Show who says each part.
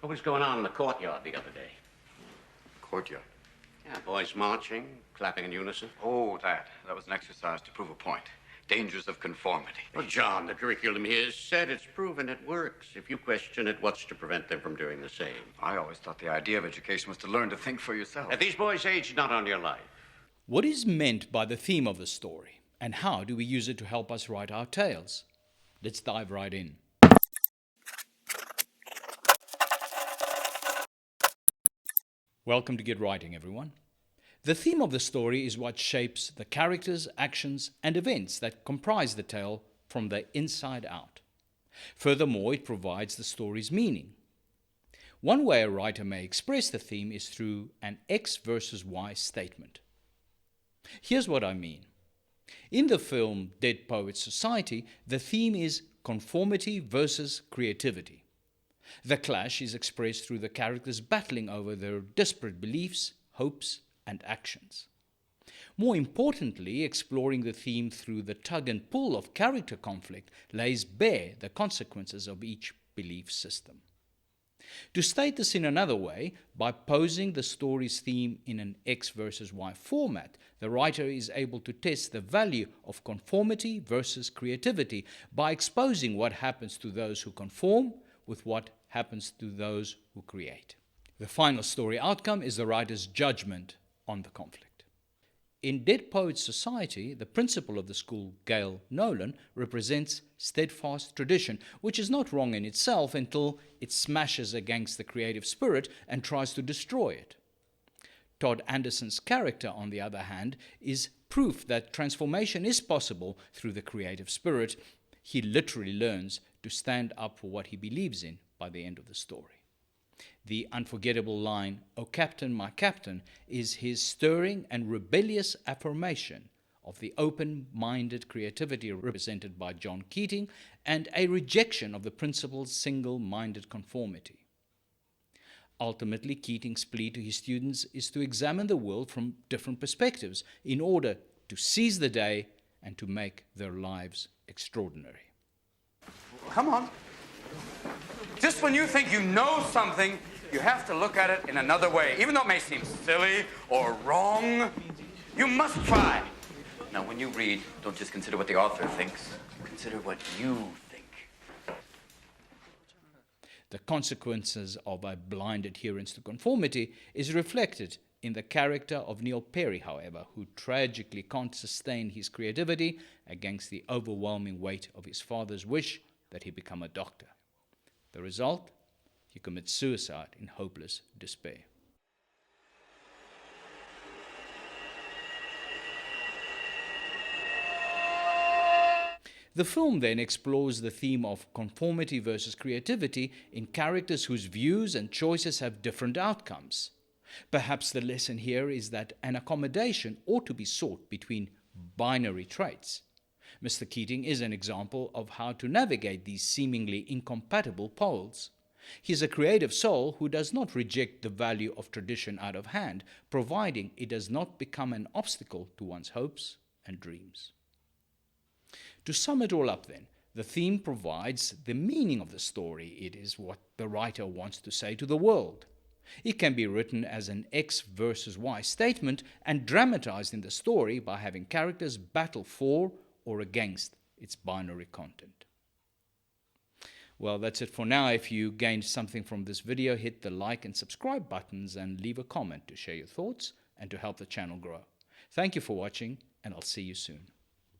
Speaker 1: What was going on in the courtyard the other day?
Speaker 2: Courtyard?
Speaker 1: Yeah, boys marching, clapping in unison.
Speaker 2: Oh, that was an exercise to prove a point. Dangers of conformity.
Speaker 1: Well, John, the curriculum here said it's proven it works. If you question it, what's to prevent them from doing the same?
Speaker 2: I always thought the idea of education was to learn to think for yourself.
Speaker 1: At these boys' age, not on your life.
Speaker 3: What is meant by the theme of the story, and how do we use it to help us write our tales? Let's dive right in. Welcome to Get Writing, everyone. The theme of the story is what shapes the characters, actions, and events that comprise the tale from the inside out. Furthermore, it provides the story's meaning. One way a writer may express the theme is through an X versus Y statement. Here's what I mean. In the film Dead Poets Society, the theme is conformity versus creativity. The clash is expressed through the characters battling over their disparate beliefs, hopes, and actions. More importantly, exploring the theme through the tug and pull of character conflict lays bare the consequences of each belief system. To state this in another way, by posing the story's theme in an X versus Y format, the writer is able to test the value of conformity versus creativity by exposing what happens to those who conform with what happens to those who create. The final story outcome is the writer's judgment on the conflict. In Dead Poets Society, the principal of the school, Gail Nolan, represents steadfast tradition, which is not wrong in itself until it smashes against the creative spirit and tries to destroy it. Todd Anderson's character, on the other hand, is proof that transformation is possible through the creative spirit. He literally learns to stand up for what he believes in by the end of the story. The unforgettable line, "Oh Captain, my Captain," is his stirring and rebellious affirmation of the open-minded creativity represented by John Keating and a rejection of the principal's single-minded conformity. Ultimately, Keating's plea to his students is to examine the world from different perspectives in order to seize the day and to make their lives extraordinary.
Speaker 2: Come on. Just when you think you know something, you have to look at it in another way. Even though it may seem silly or wrong, you must try. Now, when you read, don't just consider what the author thinks. Consider what you think.
Speaker 3: The consequences of a blind adherence to conformity is reflected in the character of Neil Perry, however, who tragically can't sustain his creativity against the overwhelming weight of his father's wish that he become a doctor. The result? He commits suicide in hopeless despair. The film then explores the theme of conformity versus creativity in characters whose views and choices have different outcomes. Perhaps the lesson here is that an accommodation ought to be sought between binary traits. Mr. Keating is an example of how to navigate these seemingly incompatible poles. He is a creative soul who does not reject the value of tradition out of hand, providing it does not become an obstacle to one's hopes and dreams. To sum it all up then, the theme provides the meaning of the story. It is what the writer wants to say to the world. It can be written as an X versus Y statement and dramatized in the story by having characters battle for or against its binary content. Well, that's it for now. If you gained something from this video, hit the like and subscribe buttons and leave a comment to share your thoughts and to help the channel grow. Thank you for watching, and I'll see you soon.